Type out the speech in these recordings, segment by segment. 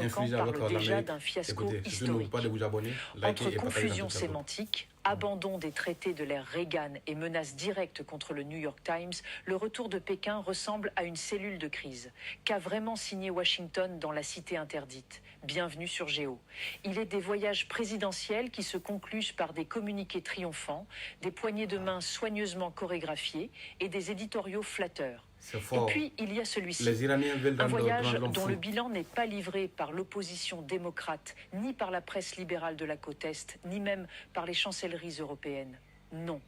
camps parlent déjà d'un fiasco historique. Entre confusion sémantique, abandon des traités de l'ère Reagan et menaces directes contre le New York Times, le retour de Pékin ressemble à une cellule de crise. Qu'a vraiment signé Washington dans la cité interdite? Bienvenue sur Géo. Il est des voyages présidentiels qui se concluent par des communiqués triomphants, des poignées de main soigneusement chorégraphiées et des éditoriaux flatteurs. Et puis, il y a celui-ci, un voyage dont le bilan n'est pas livré par l'opposition démocrate, ni par la presse libérale de la côte Est, ni même par les chancelleries européennes. Non.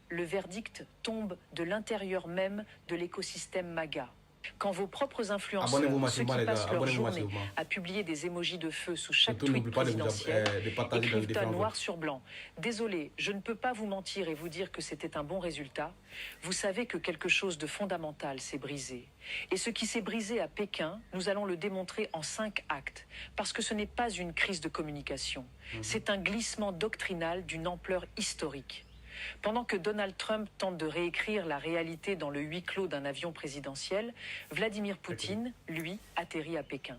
Le verdict tombe de l'intérieur même de l'écosystème MAGA. Quand vos propres influenceurs, ceux qui passent leur journée à publier des émojis de feu sous chaque tweet présidentiel, écrivent à noir sur blanc « Désolé, je ne peux pas vous mentir et vous dire que c'était un bon résultat », vous savez que quelque chose de fondamental s'est brisé. Et ce qui s'est brisé à Pékin, nous allons le démontrer en 5 actes, parce que ce n'est pas une crise de communication, c'est un glissement doctrinal d'une ampleur historique. Pendant que Donald Trump tente de réécrire la réalité dans le huis clos d'un avion présidentiel, Vladimir Poutine, lui, atterrit à Pékin.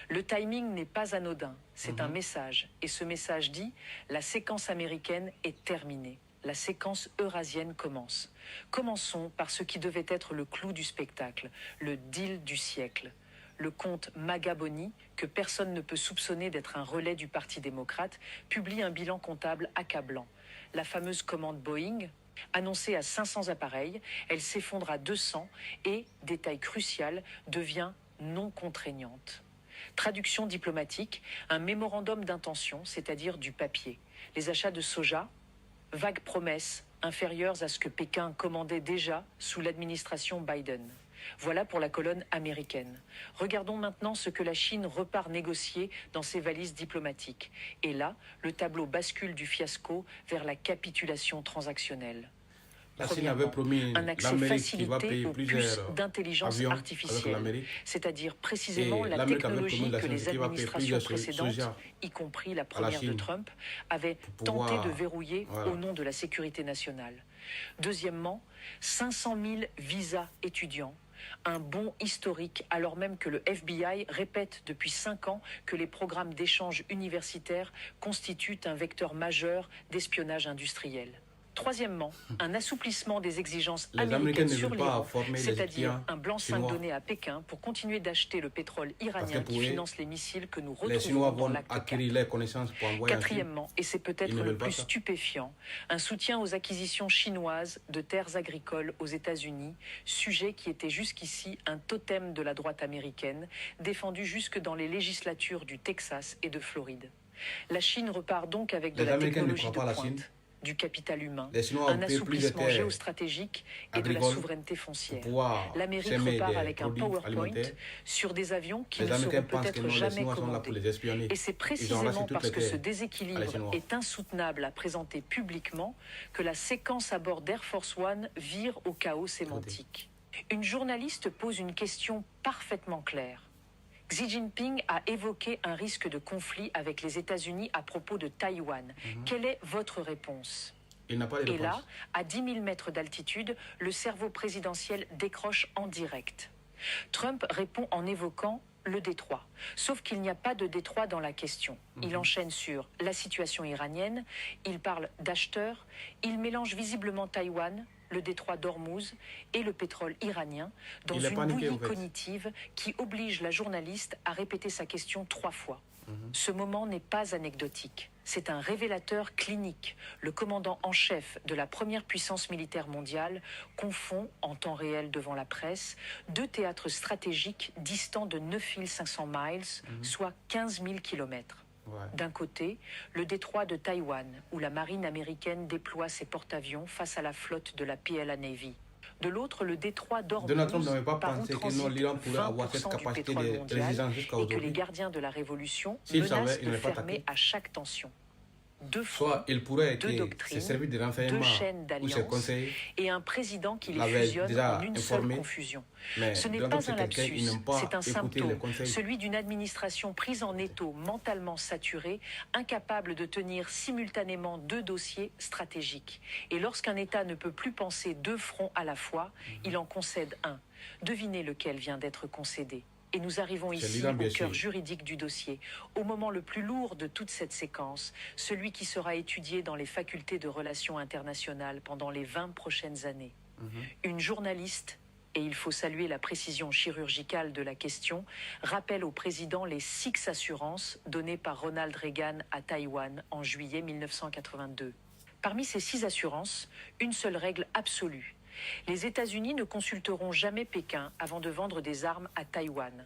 Le timing n'est pas anodin, c'est un message. Et ce message dit « La séquence américaine est terminée. La séquence eurasienne commence. Commençons par ce qui devait être le clou du spectacle, le deal du siècle. Le comte Magaboni, que personne ne peut soupçonner d'être un relais du Parti démocrate, publie un bilan comptable accablant. La fameuse commande Boeing, annoncée à 500 appareils, elle s'effondre à 200 et, détail crucial, devient non contraignante. Traduction diplomatique, un mémorandum d'intention, c'est-à-dire du papier. Les achats de soja, vagues promesses inférieures à ce que Pékin commandait déjà sous l'administration Biden. Voilà pour la colonne américaine. Regardons maintenant ce que la Chine repart négocier dans ses valises diplomatiques. Et là, le tableau bascule du fiasco vers la capitulation transactionnelle. La Chine avait promis un accès facilité aux puces d'intelligence artificielle, c'est-à-dire précisément la technologie que les administrations précédentes, y compris la première de Trump, avaient tenté de verrouiller au nom de la sécurité nationale. Deuxièmement, 500 000 visas étudiants. Un bond historique alors même que le FBI répète depuis 5 ans que les programmes d'échange universitaires constituent un vecteur majeur d'espionnage industriel. Troisièmement, un assouplissement des exigences américaines sur l'Iran, c'est-à-dire un blanc-seing donné à Pékin pour continuer d'acheter le pétrole iranien qui finance les missiles que nous retrouvons dans l'acte 4. Quatrièmement, et c'est peut-être le plus stupéfiant, un soutien aux acquisitions chinoises de terres agricoles aux États-Unis, sujet qui était jusqu'ici un totem de la droite américaine, défendu jusque dans les législatures du Texas et de Floride. La Chine repart donc avec de la technologie de pointe, du capital humain, un assouplissement géostratégique et de la souveraineté foncière. L'Amérique repart avec un PowerPoint sur des avions qui ne seront peut-être jamais commandés. Et c'est précisément parce que ce déséquilibre est insoutenable à présenter publiquement que la séquence à bord d'Air Force One vire au chaos sémantique. Une journaliste pose une question parfaitement claire. Xi Jinping a évoqué un risque de conflit avec les États-Unis à propos de Taïwan. Quelle est votre réponse? Il n'a pas de réponse. Et là, à 10 000 mètres d'altitude, le cerveau présidentiel décroche en direct. Trump répond en évoquant le détroit. Sauf qu'il n'y a pas de détroit dans la question. Il enchaîne sur la situation iranienne, il parle d'acheteurs, il mélange visiblement Taïwan, le détroit d'Ormuz et le pétrole iranien dans une bouillie cognitive qui oblige la journaliste à répéter sa question 3 fois. Ce moment n'est pas anecdotique. C'est un révélateur clinique. Le commandant en chef de la première puissance militaire mondiale confond, en temps réel devant la presse, 2 théâtres stratégiques distants de 9500 miles, soit 15 000 kilomètres. D'un côté, le détroit de Taïwan, où la marine américaine déploie ses porte-avions face à la flotte de la PLA Navy. De l'autre, le détroit d'Ormuz, par où transite 20% du pétrole mondial et que les gardiens de la Révolution menacent de fermer à chaque tension. 2 fronts, 2 doctrines, 2 chaînes d'alliance et un président qui les fusionne en une seule confusion. Ce n'est pas un lapsus, c'est un symptôme, celui d'une administration prise en étau, mentalement saturée, incapable de tenir simultanément 2 dossiers stratégiques. Et lorsqu'un État ne peut plus penser 2 fronts à la fois, il en concède un. Devinez lequel vient d'être concédé. Et nous arrivons ici au cœur juridique du dossier, au moment le plus lourd de toute cette séquence, celui qui sera étudié dans les facultés de relations internationales pendant les 20 prochaines années. Une journaliste, et il faut saluer la précision chirurgicale de la question, rappelle au président les 6 assurances données par Ronald Reagan à Taïwan en juillet 1982. Parmi ces 6 assurances, une seule règle absolue. Les États-Unis ne consulteront jamais Pékin avant de vendre des armes à Taïwan.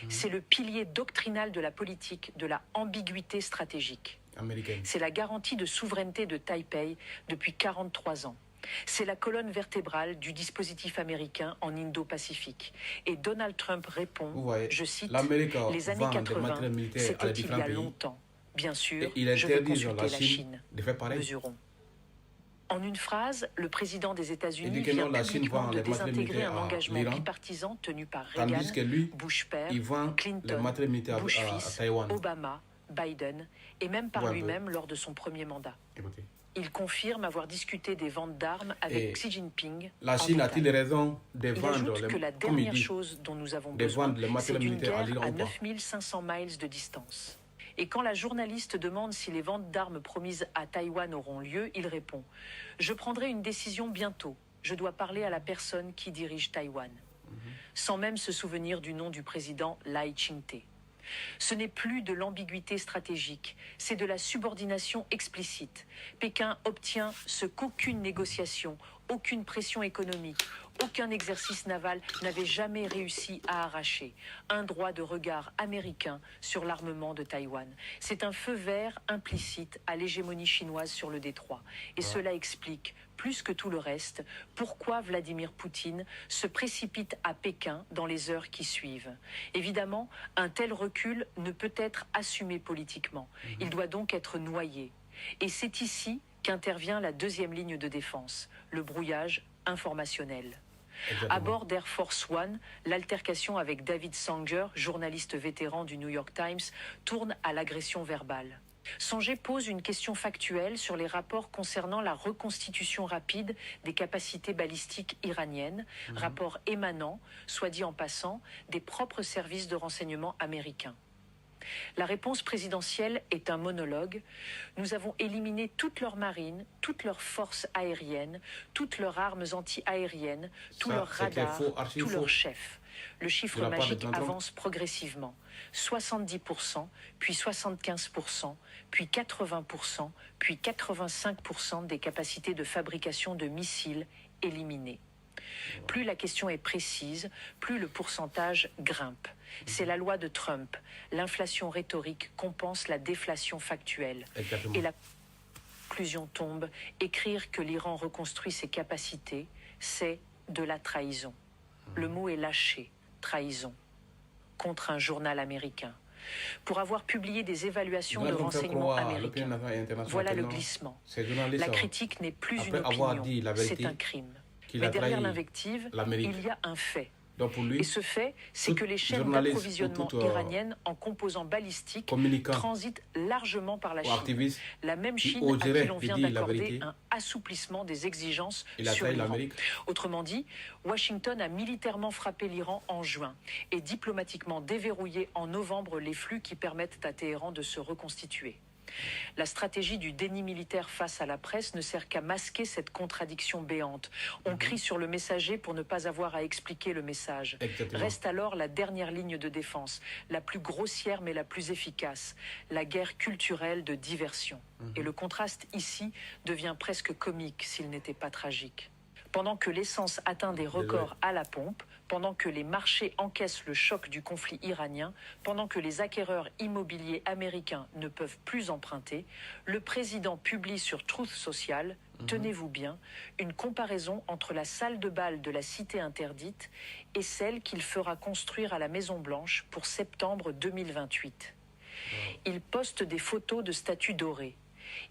C'est le pilier doctrinal de la politique de la ambiguïté stratégique. C'est la garantie de souveraineté de Taipei depuis 43 ans. C'est la colonne vertébrale du dispositif américain en Indo-Pacifique. Et Donald Trump répond, je cite, « Les années 80, c'était il y a longtemps. Bien sûr, je vais consulter la Chine. Mesurons. » En une phrase, le président des États-Unis vient publiquement de désintégrer un engagement bipartisan tenu par Reagan, Bush père, Clinton, Bush fils, Obama, Biden et même par lui-même lors de son premier mandat. Il confirme avoir discuté des ventes d'armes avec Xi Jinping. La Chine a-t-il raison de vendre que la dernière chose dont nous avons besoin, c'est d'une guerre à 9500 miles de distance. Et quand la journaliste demande si les ventes d'armes promises à Taïwan auront lieu, il répond « Je prendrai une décision bientôt. Je dois parler à la personne qui dirige Taïwan. » Sans même se souvenir du nom du président Lai Ching-te. Ce n'est plus de l'ambiguïté stratégique, c'est de la subordination explicite. Pékin obtient ce qu'aucune négociation, aucune pression économique, aucun exercice naval n'avait jamais réussi à arracher. Un droit de regard américain sur l'armement de Taïwan. C'est un feu vert implicite à l'hégémonie chinoise sur le détroit. Et cela explique, plus que tout le reste, pourquoi Vladimir Poutine se précipite à Pékin dans les heures qui suivent. Évidemment, un tel recul ne peut être assumé politiquement. Il doit donc être noyé. Et c'est ici qu'intervient la deuxième ligne de défense, le brouillage informationnel. À bord d'Air Force One, l'altercation avec David Sanger, journaliste vétéran du New York Times, tourne à l'agression verbale. Sanger pose une question factuelle sur les rapports concernant la reconstitution rapide des capacités balistiques iraniennes, rapport émanant, soit dit en passant, des propres services de renseignement américains. La réponse présidentielle est un monologue. Nous avons éliminé toute leur marine, toutes leurs forces aériennes, toutes leurs armes anti-aériennes, tous leurs radars, tous leurs chefs. Le chiffre magique avance progressivement. 70%, puis 75%, puis 80%, puis 85% des capacités de fabrication de missiles éliminées. Plus la question est précise, plus le pourcentage grimpe. C'est la loi de Trump. L'inflation rhétorique compense la déflation factuelle. Exactement. Et la conclusion tombe. Écrire que l'Iran reconstruit ses capacités, c'est de la trahison. Le mot est lâché, trahison, contre un journal américain. Pour avoir publié des évaluations de renseignements américains. Voilà le glissement. La critique n'est plus une opinion, c'est un crime. Mais derrière l'invective, il y a un fait. Et ce fait, c'est que les chaînes d'approvisionnement iraniennes en composants balistiques transitent largement par la Chine. La même Chine à qui l'on vient d'accorder un assouplissement des exigences sur l'Iran. Autrement dit, Washington a militairement frappé l'Iran en juin et diplomatiquement déverrouillé en novembre les flux qui permettent à Téhéran de se reconstituer. La stratégie du déni militaire face à la presse ne sert qu'à masquer cette contradiction béante. On crie sur le messager pour ne pas avoir à expliquer le message. Exactement. Reste alors la dernière ligne de défense, la plus grossière mais la plus efficace, la guerre culturelle de diversion. Et le contraste ici devient presque comique s'il n'était pas tragique. Pendant que l'essence atteint des records à la pompe, pendant que les marchés encaissent le choc du conflit iranien, pendant que les acquéreurs immobiliers américains ne peuvent plus emprunter, le président publie sur Truth Social, tenez-vous bien, une comparaison entre la salle de bal de la cité interdite et celle qu'il fera construire à la Maison-Blanche pour septembre 2028. Il poste des photos de statues dorées.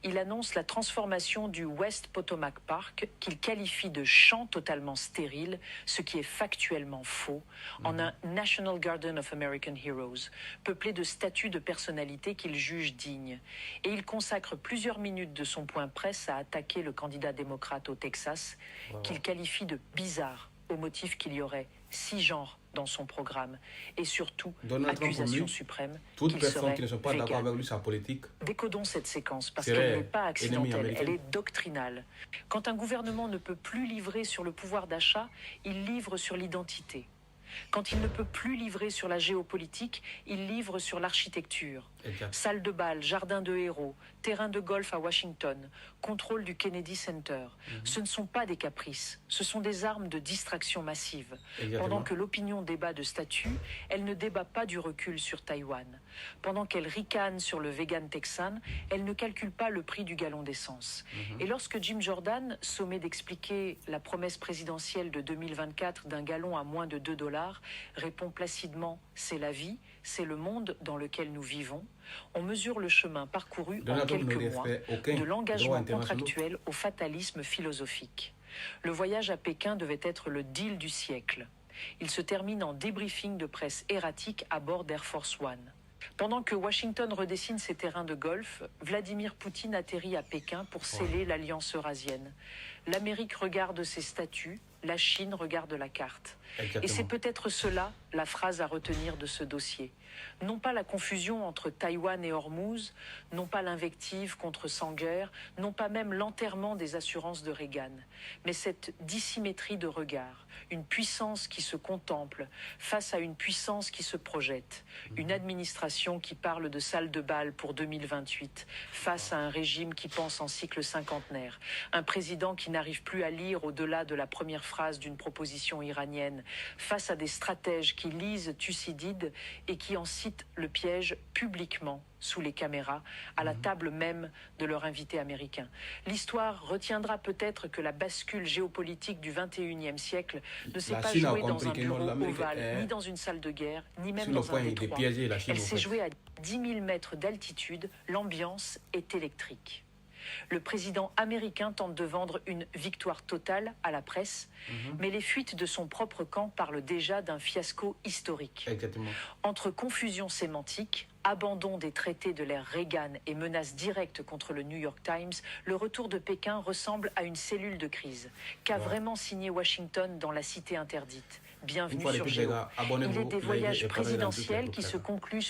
Il annonce la transformation du West Potomac Park, qu'il qualifie de champ totalement stérile, ce qui est factuellement faux, en un National Garden of American Heroes, peuplé de statues de personnalités qu'il juge dignes. Et il consacre plusieurs minutes de son point presse à attaquer le candidat démocrate au Texas, qu'il qualifie de bizarre, au motif qu'il y aurait 6 genres dans son programme et surtout, Donald Trump, accusation suprême toute qu'il personne serait qui ne soit pas d'accord vegan. avec lui, sa politique, Décodons cette séquence parce serait qu'elle n'est pas ennemi accidentelle, américain. elle est doctrinale. Quand un gouvernement ne peut plus livrer sur le pouvoir d'achat, il livre sur l'identité. Quand il ne peut plus livrer sur la géopolitique, il livre sur l'architecture. Exact. Salle de bal, jardin de héros, terrain de golf à Washington, contrôle du Kennedy Center. Ce ne sont pas des caprices, ce sont des armes de distraction massive. Exactement. Pendant que l'opinion débat de statut, elle ne débat pas du recul sur Taïwan. Pendant qu'elle ricane sur le vegan texan, elle ne calcule pas le prix du gallon d'essence. Et lorsque Jim Jordan, sommé d'expliquer la promesse présidentielle de 2024 d'un gallon à moins de $2, répond placidement « c'est la vie, c'est le monde dans lequel nous vivons », on mesure le chemin parcouru en quelques mois de l'engagement contractuel au fatalisme philosophique. Le voyage à Pékin devait être le deal du siècle. Il se termine en débriefing de presse erratique à bord d'Air Force One. Pendant que Washington redessine ses terrains de golf, Vladimir Poutine atterrit à Pékin pour sceller l'alliance eurasienne. L'Amérique regarde ses statuts, la Chine regarde la carte. Exactement. Et c'est peut-être cela la phrase à retenir de ce dossier. Non pas la confusion entre Taïwan et Hormuz, non pas l'invective contre Sanger, non pas même l'enterrement des assurances de Reagan, mais cette dissymétrie de regard, une puissance qui se contemple face à une puissance qui se projette, une administration qui parle de salle de bal pour 2028 face à un régime qui pense en cycle cinquantenaire, un président qui n'arrive plus à lire au-delà de la première phrase d'une proposition iranienne, face à des stratèges qui lisent Thucydide et qui en citent le piège publiquement sous les caméras, à la table même de leur invité américain. L'histoire retiendra peut-être que la bascule géopolitique du XXIe siècle ne s'est pas jouée dans un bureau ovale, ni dans une salle de guerre, ni même dans un détroit. Elle s'est jouée à 10 000 mètres d'altitude, l'ambiance est électrique. Le président américain tente de vendre une victoire totale à la presse, mais les fuites de son propre camp parlent déjà d'un fiasco historique. Exactement. Entre confusion sémantique, abandon des traités de l'ère Reagan et menaces directes contre le New York Times, le retour de Pékin ressemble à une cellule de crise. Qu'a vraiment signé Washington dans la cité interdite? Bienvenue sur Géo. Il est des voyages présidentiels qui se concluent